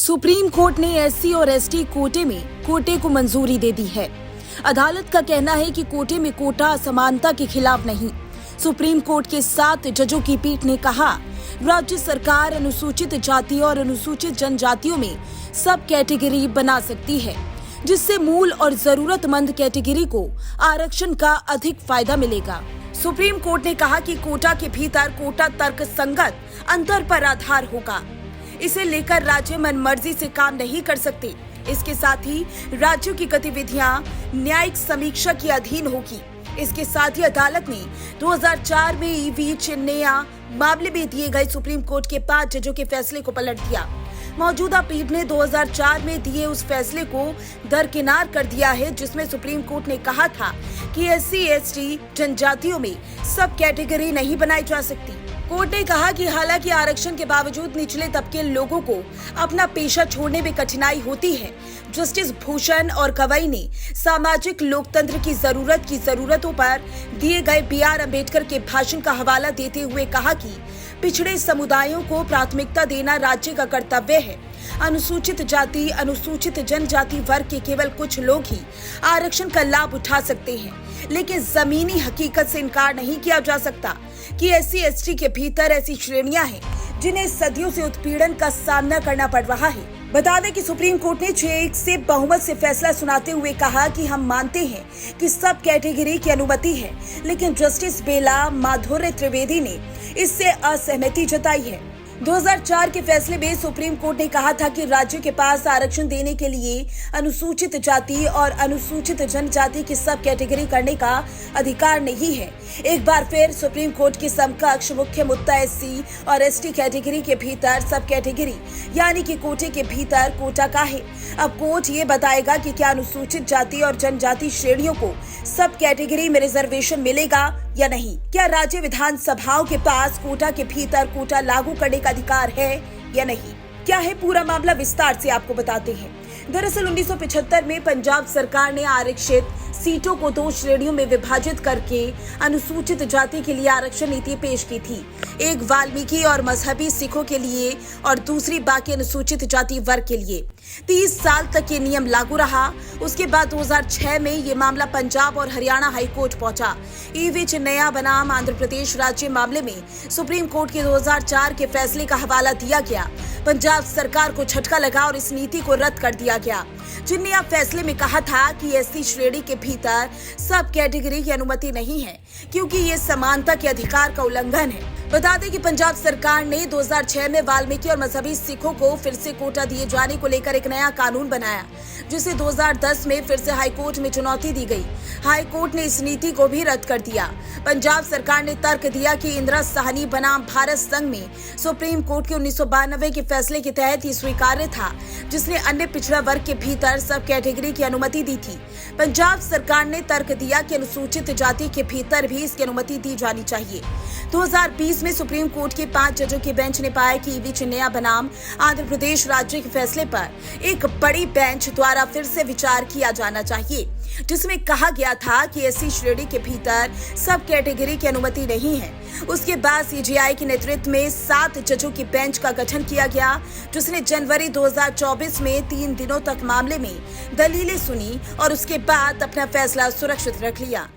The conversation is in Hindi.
सुप्रीम कोर्ट ने एससी और एसटी कोटे में कोटे को मंजूरी दे दी है। अदालत का कहना है कि कोटे में कोटा असमानता के खिलाफ नहीं। सुप्रीम कोर्ट के 7 जजों की पीठ ने कहा, राज्य सरकार अनुसूचित जाति और अनुसूचित जनजातियों में सब कैटेगरी बना सकती है, जिससे मूल और जरूरतमंद कैटेगरी को आरक्षण का अधिक फायदा मिलेगा। सुप्रीम कोर्ट ने कहा कि कोटा के भीतर कोटा तर्कसंगत अंतर पर आधार होगा। इसे लेकर राज्य मनमर्जी से काम नहीं कर सकते। इसके साथ ही राज्यों की गतिविधियां न्यायिक समीक्षा के अधीन होगी। इसके साथ ही अदालत ने 2004 में ईवी चिन्नैया मामले में दिए गए सुप्रीम कोर्ट के 5 जजों के फैसले को पलट दिया। मौजूदा पीठ ने 2004 में दिए उस फैसले को दरकिनार कर दिया है, जिसमें सुप्रीम कोर्ट ने कहा था कि एससी एसटी जनजातियों में सब कैटेगरी नहीं बनाई जा सकती। कोर्ट ने कहा कि हालांकि आरक्षण के बावजूद निचले तबके लोगों को अपना पेशा छोड़ने में कठिनाई होती है, जस्टिस भूषण और गवई ने सामाजिक लोकतंत्र की जरूरतों पर दिए गए BR अम्बेडकर के भाषण का हवाला देते हुए कहा कि पिछड़े समुदायों को प्राथमिकता देना राज्य का कर्तव्य है। अनुसूचित जाति, अनुसूचित जनजाति वर्ग के केवल कुछ लोग ही आरक्षण का लाभ उठा सकते हैं, लेकिन जमीनी हकीकत से इनकार नहीं किया जा सकता कि एससी एसटी के भीतर ऐसी श्रेणियां हैं जिन्हें सदियों से उत्पीड़न का सामना करना पड़ रहा है। बता दें कि सुप्रीम कोर्ट ने 6-1 से बहुमत से फैसला सुनाते हुए कहा कि हम मानते हैं कि सब कैटेगरी की अनुमति है, लेकिन जस्टिस बेला माधुर्य त्रिवेदी ने इससे असहमति जताई है। 2004 के फैसले में सुप्रीम कोर्ट ने कहा था कि राज्य के पास आरक्षण देने के लिए अनुसूचित जाति और अनुसूचित जनजाति की सब कैटेगरी करने का अधिकार नहीं है। एक बार फिर सुप्रीम कोर्ट के समकक्ष मुख्य मुद्दा एससी और एसटी कैटेगरी के भीतर सब कैटेगरी यानी कि कोटे के भीतर कोटा का है। अब कोर्ट ये बताएगा कि क्या अनुसूचित जाति और जनजाति श्रेणियों को सब कैटेगरी में रिजर्वेशन मिलेगा या नहीं। क्या राज्य विधानसभाओं के पास कोटा के भीतर कोटा लागू करने का अधिकार है या नहीं। क्या है पूरा मामला, विस्तार से आपको बताते हैं। दरअसल 1975 में पंजाब सरकार ने आरक्षित सीटों को 2 श्रेणियों में विभाजित करके अनुसूचित जाति के लिए आरक्षण नीति पेश की थी। एक वाल्मीकि और मजहबी सिखों के लिए और दूसरी बाकी अनुसूचित जाति वर्ग के लिए। 30 साल तक ये नियम लागू रहा। उसके बाद 2006 में ये मामला पंजाब और हरियाणा हाई कोर्ट पहुंचा। ईवी चिन्नैया बनाम आंध्र प्रदेश राज्य मामले में सुप्रीम कोर्ट के 2004 के फैसले का हवाला दिया गया। पंजाब सरकार को झटका लगा और इस नीति को रद्द कर दिया गया। चिन्नैया फैसले में कहा था कि एससी श्रेणी के भीतर सब कैटेगरी की अनुमति नहीं है, क्योंकि ये समानता के अधिकार का उल्लंघन है। बता दें कि पंजाब सरकार ने 2006 में वाल्मीकि और मजहबी सिखों को फिर से कोटा दिए जाने को लेकर एक नया कानून बनाया, जिसे 2010 में फिर से हाईकोर्ट में चुनौती दी गई। हाईकोर्ट ने इस नीति को भी रद्द कर दिया। पंजाब सरकार ने तर्क दिया कि इंदिरा साहनी बनाम भारत संघ में सुप्रीम कोर्ट के 1992 के फैसले के तहत ये स्वीकार्य था, जिसने अन्य पिछड़ा वर्ग के भीतर सब कैटेगरी की अनुमति दी थी। पंजाब सरकार ने तर्क दिया कि अनुसूचित जाति के भीतर भी इसकी अनुमति दी जानी चाहिए। 2020 में सुप्रीम कोर्ट के 5 जजों की बेंच ने पाया कि ईवी चिन्नैया बनाम आंध्र प्रदेश राज्य के फैसले पर एक बड़ी बेंच द्वारा फिर से विचार किया जाना चाहिए, जिसमें कहा गया था कि एससी श्रेणी के भीतर सब कैटेगरी की अनुमति नहीं है। उसके बाद CJI के नेतृत्व में 7 जजों की बेंच का गठन किया गया, जिसने जनवरी 2024 में 3 दिनों तक मामले में दलीलें सुनी और उसके बाद अपना फैसला सुरक्षित रख लिया।